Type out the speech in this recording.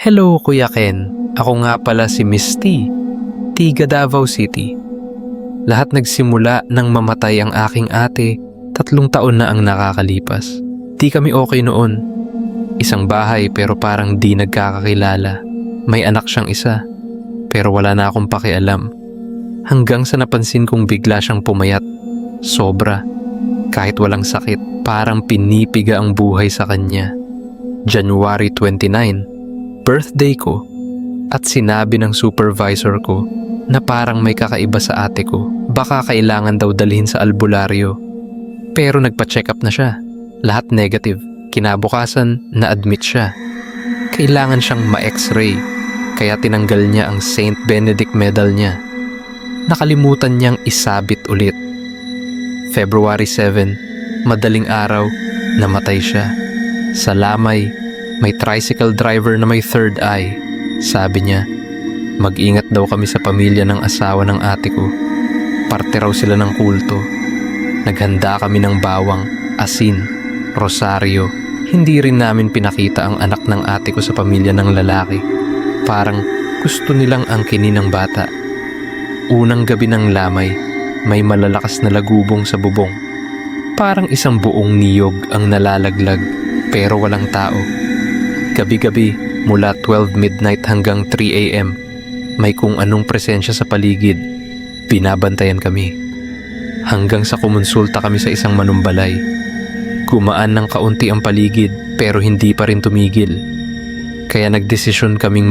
Hello Kuya Ken, ako nga pala si Miss T, Tiga Davao City. Lahat nagsimula nang mamatay ang aking ate, 3 taon na ang nakakalipas. Di kami okay noon. Isang bahay pero parang di nagkakakilala. May anak siyang isa, pero wala na akong pakialam. Hanggang sa napansin kong bigla siyang pumayat. Sobra. Kahit walang sakit, parang pinipiga ang buhay sa kanya. January 29, birthday ko, at sinabi ng supervisor ko na parang may kakaiba sa ate ko. Baka kailangan daw dalhin sa albularyo. Pero nagpa-check up na siya. Lahat negative. Kinabukasan, na-admit siya. Kailangan siyang ma-x-ray, kaya tinanggal niya ang Saint Benedict medal niya. Nakalimutan niyang isabit ulit. February 7, madaling araw, namatay siya. Sa Lamay, may tricycle driver na may third eye. Sabi niya, mag-ingat daw kami sa pamilya ng asawa ng ate ko. Parte raw sila ng kulto. Naghanda kami ng bawang, asin, rosaryo. Hindi rin namin pinakita ang anak ng ate ko sa pamilya ng lalaki. Parang gusto nilang angkinin ng bata. Unang gabi ng Lamay, may malalakas na lagubong sa bubong. Parang isang buong niyog ang nalalaglag pero walang tao. Gabi-gabi mula 12 midnight hanggang 3 a.m. may kung anong presensya sa paligid. Binabantayan kami. Hanggang sa kumonsulta kami sa isang manumbalay. Gumaan ng kaunti ang paligid pero hindi pa rin tumigil. Kaya nagdesisyon kaming